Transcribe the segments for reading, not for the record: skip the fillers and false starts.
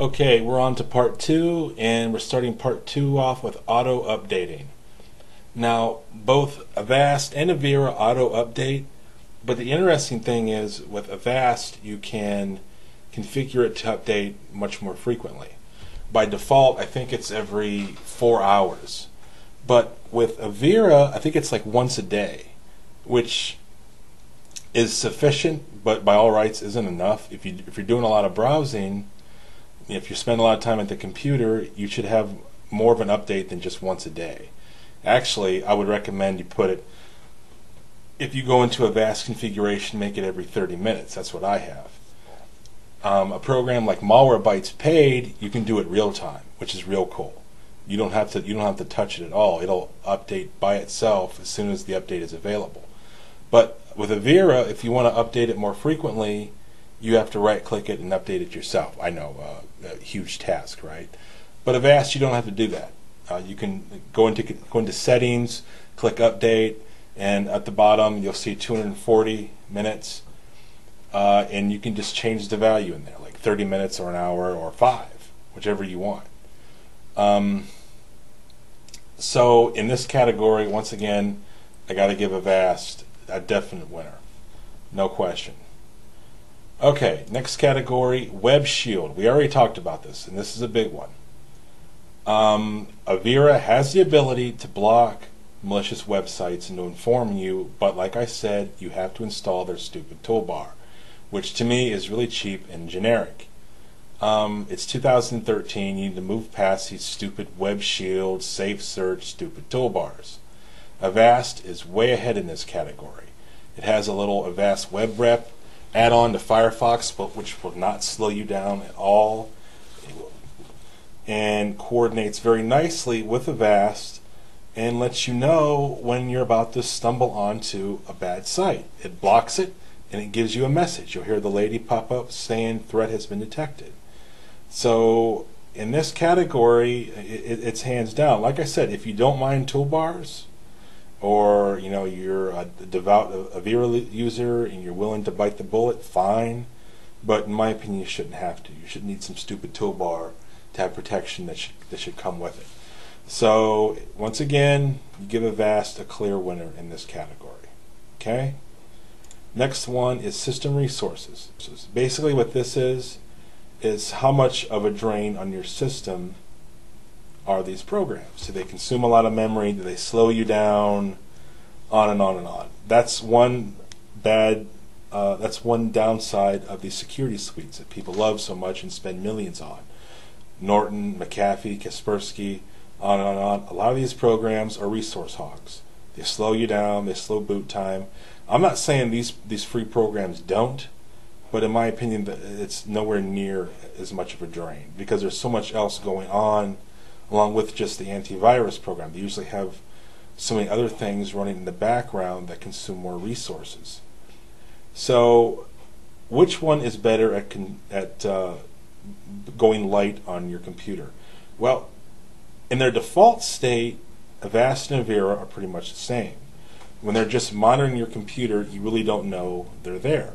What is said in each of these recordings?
Okay, we're on to part two, and we're starting part two off with auto updating. Now, both Avast and Avira auto update, but the interesting thing is with Avast, you can configure it to update much more frequently. By default, I think it's every 4 hours. But with Avira, I think it's like once a day, which is sufficient, but by all rights isn't enough. If you're doing a lot of browsing, if you spend a lot of time at the computer, you should have more of an update than just once a day. Actually, I would recommend you put it, if you go into Avast configuration, make it every 30 minutes. That's what I have. A program like Malware Paid, you can do it real time, which is real cool. You don't have to touch it at all. It'll update by itself as soon as the update is available. But with Avira, if you want to update it more frequently, you have to right-click it and update it yourself. I know, a huge task, right? But Avast, you don't have to do that. You can go into settings, click update, and at the bottom you'll see 240 minutes, and you can just change the value in there, like 30 minutes or an hour or 5, whichever you want. So in this category, once again, I got to give Avast a definite winner, no question. Okay, next category, Web Shield. We already talked about this, and this is a big one. Avira has the ability to block malicious websites and to inform you, but like I said, you have to install their stupid toolbar, which to me is really cheap and generic. It's 2013, you need to move past these stupid Web Shield, Safe Search, stupid toolbars. Avast is way ahead in this category. It has a little Avast Web Rep add-on to Firefox, but which will not slow you down at all, and coordinates very nicely with Avast and lets you know when you're about to stumble onto a bad site. It blocks it and it gives you a message. You'll hear the lady pop up saying threat has been detected. So in this category, it's hands down. Like I said, if you don't mind toolbars, or you're a devout Avira user and you're willing to bite the bullet, fine. But in my opinion, you shouldn't have to. You shouldn't need some stupid toolbar to have protection that should come with it. So once again, you give Avast a clear winner in this category. Okay. Next one is system resources. So basically, what this is how much of a drain on your system are these programs. Do they consume a lot of memory? Do they slow you down? On and on and on. That's one downside of these security suites that people love so much and spend millions on. Norton, McAfee, Kaspersky, on and on. A lot of these programs are resource hogs. They slow you down. They slow boot time. I'm not saying these free programs don't, but in my opinion, it's nowhere near as much of a drain because there's so much else going on along with just the antivirus program. They usually have so many other things running in the background that consume more resources. So which one is better at going light on your computer? Well, in their default state, Avast and Avira are pretty much the same. When they're just monitoring your computer, you really don't know they're there.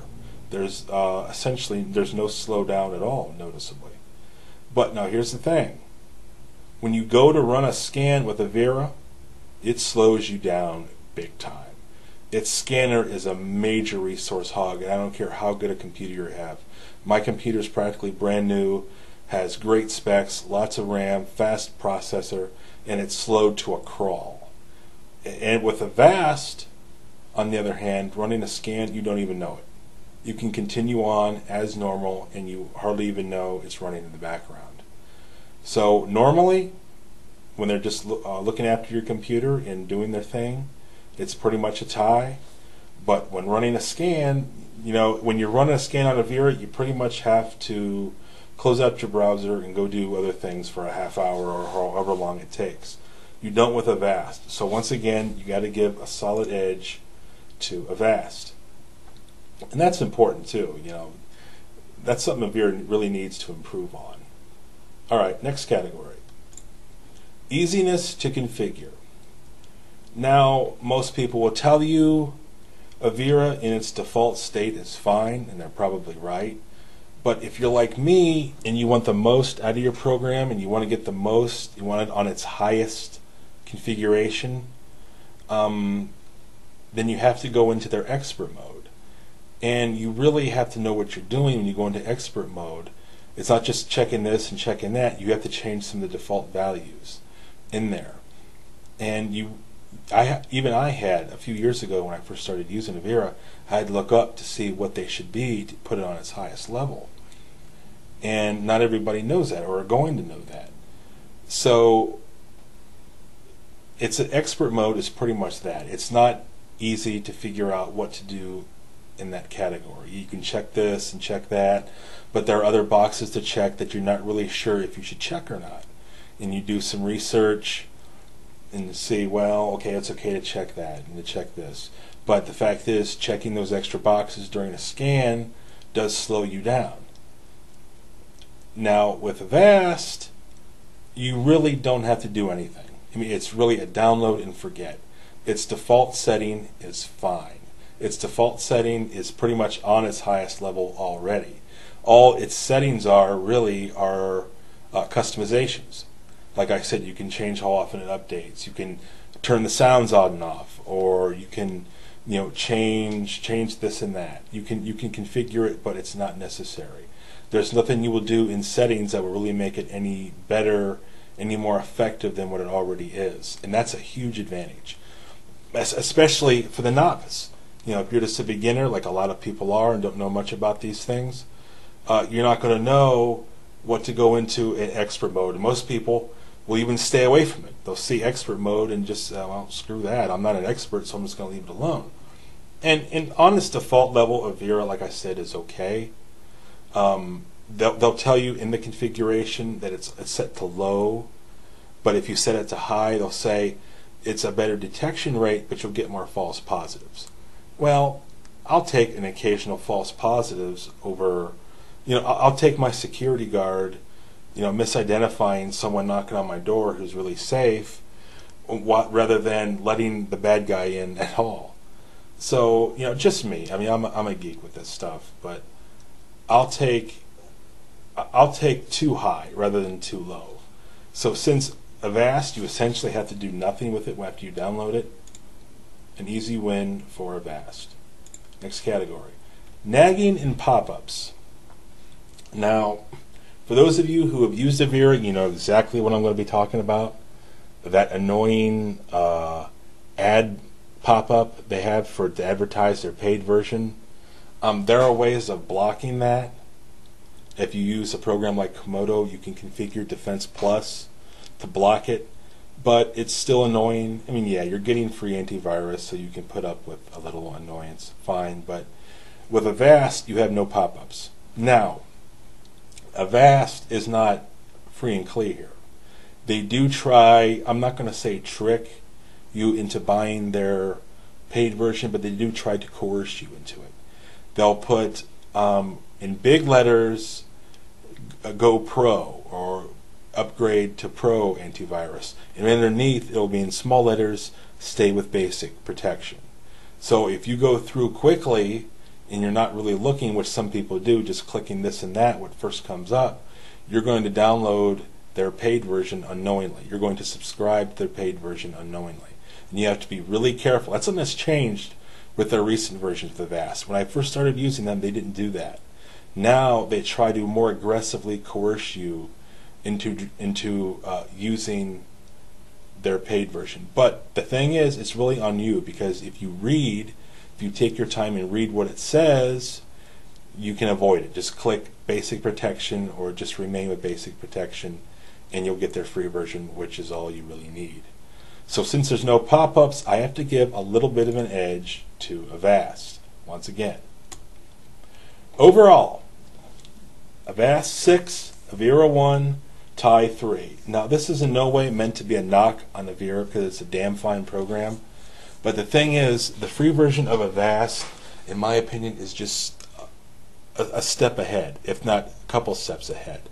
There's essentially there's no slowdown at all, noticeably. But now here's the thing. When you go to run a scan with Avira, it slows you down big time. Its scanner is a major resource hog, and I don't care how good a computer you have. My computer is practically brand new, has great specs, lots of RAM, fast processor, and it's slowed to a crawl. And with Avast, on the other hand, running a scan, you don't even know it. You can continue on as normal, and you hardly even know it's running in the background. So normally, when they're just looking after your computer and doing their thing, it's pretty much a tie. But when running a scan, when you're running a scan on Avira, you pretty much have to close out your browser and go do other things for a half hour or however long it takes. You don't with Avast. So once again, you got to give a solid edge to Avast. And that's important too. That's something Avira really needs to improve on. All right, next category. Easiness to configure. Now, most people will tell you Avira in its default state is fine, and they're probably right. But if you're like me and you want the most out of your program and you want to get the most, you want it on its highest configuration, then you have to go into their expert mode. And you really have to know what you're doing when you go into expert mode. It's not just checking this and checking that. You have to change some of the default values in there. And even I had, a few years ago when I first started using Avira, I had to look up to see what they should be to put it on its highest level. And not everybody knows that or are going to know that. So it's an expert mode is pretty much that. It's not easy to figure out what to do in that category. You can check this and check that, but there are other boxes to check that you're not really sure if you should check or not. And you do some research and see, well, okay, it's okay to check that and to check this. But the fact is, checking those extra boxes during a scan does slow you down. Now, with Avast, you really don't have to do anything. I mean, it's really a download and forget. Its default setting is fine. Its default setting is pretty much on its highest level already. All its settings are really are customizations. Like I said, you can change how often it updates. You can turn the sounds on and off, or you can, change this and that. You can configure it, but it's not necessary. There's nothing you will do in settings that will really make it any better, any more effective than what it already is, and that's a huge advantage, especially for the novice. If you're just a beginner, like a lot of people are, and don't know much about these things, you're not going to know what to go into in expert mode. And most people will even stay away from it. They'll see expert mode and just, well, screw that. I'm not an expert, so I'm just going to leave it alone. And on its default level, Avira, like I said, is okay. They'll tell you in the configuration that it's set to low, but if you set it to high, they'll say it's a better detection rate, but you'll get more false positives. Well, I'll take an occasional false positives over, I'll take my security guard, misidentifying someone knocking on my door who's really safe, rather than letting the bad guy in at all. So, just me. I mean, I'm a geek with this stuff, but I'll take too high rather than too low. So since Avast, you essentially have to do nothing with it after you download it. An easy win for Avast. Next category, nagging and pop-ups. Now, for those of you who have used Avira, you know exactly what I'm going to be talking about. That annoying ad pop-up they have to advertise their paid version. There are ways of blocking that. If you use a program like Komodo, you can configure Defense Plus to block it, but it's still annoying. I mean, yeah, you're getting free antivirus, so you can put up with a little annoyance, fine, but with Avast, you have no pop-ups. Now, Avast is not free and clear here. They do try, I'm not going to say trick you into buying their paid version, but they do try to coerce you into it. They'll put in big letters, go pro, or upgrade to pro antivirus, and underneath it'll be in small letters, stay with basic protection. So if you go through quickly and you're not really looking, which some people do, just clicking this and that, what first comes up, you're going to download their paid version unknowingly. You're going to subscribe to their paid version unknowingly. And you have to be really careful. That's something that's changed with their recent versions of Avast. When I first started using them, they didn't do that. Now they try to more aggressively coerce you into using their paid version. But the thing is, it's really on you, because if you take your time and read what it says, you can avoid it. Just click basic protection or just remain with basic protection, and you'll get their free version, which is all you really need. So since there's no pop-ups, I have to give a little bit of an edge to Avast once again. Overall, Avast 6, Avira 1, tie 3. Now this is in no way meant to be a knock on Avira, because it's a damn fine program. But the thing is, the free version of Avast, in my opinion, is just a step ahead, if not a couple steps ahead.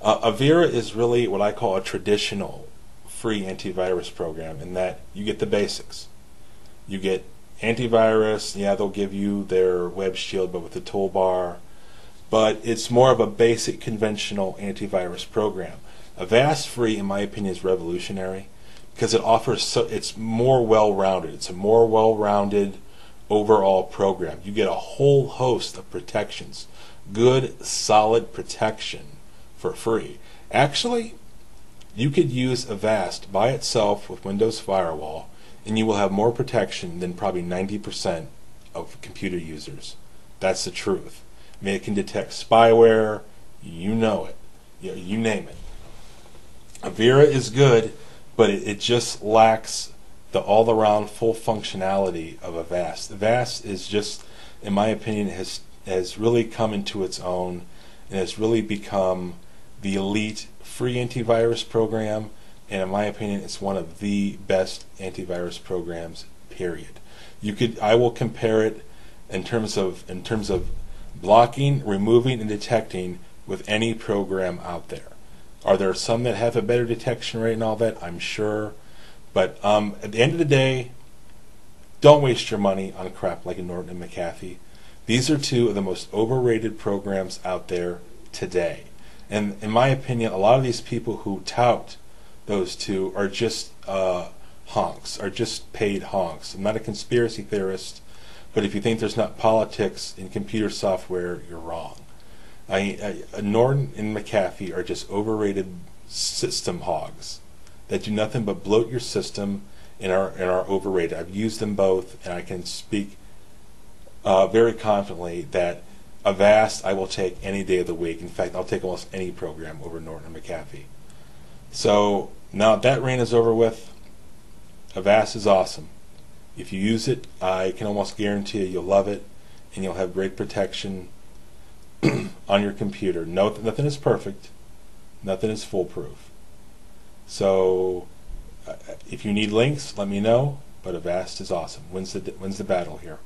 Avira is really what I call a traditional free antivirus program, in that you get the basics. You get antivirus, yeah, they'll give you their web shield, but with the toolbar. but it's more of a basic conventional antivirus program. Avast Free, in my opinion, is revolutionary because it offers it's more well-rounded. It's a more well-rounded overall program. You get a whole host of protections, good, solid protection for free. Actually, you could use Avast by itself with Windows Firewall, and you will have more protection than probably 90% of computer users. That's the truth. I mean, it can detect spyware, you know it, you name it. Avira is good, but it just lacks the all-around full functionality of Avast. Avast is just, in my opinion, has really come into its own and has really become the elite free antivirus program, and in my opinion, it's one of the best antivirus programs, period. I will compare it in terms of blocking, removing, and detecting with any program out there. Are there some that have a better detection rate and all that? I'm sure. But at the end of the day, don't waste your money on crap like a Norton and McAfee. These are two of the most overrated programs out there today. And in my opinion, a lot of these people who tout those two are just honks, are just paid honks. I'm not a conspiracy theorist, but if you think there's not politics in computer software, you're wrong. Norton and McAfee are just overrated system hogs that do nothing but bloat your system and are overrated. I've used them both, and I can speak very confidently that Avast I will take any day of the week. In fact, I'll take almost any program over Norton and McAfee. So now that reign is over with, Avast is awesome. If you use it, I can almost guarantee you'll love it, and you'll have great protection on your computer. Nothing is perfect. Nothing is foolproof. So if you need links, let me know. But Avast is awesome. Wins the battle here.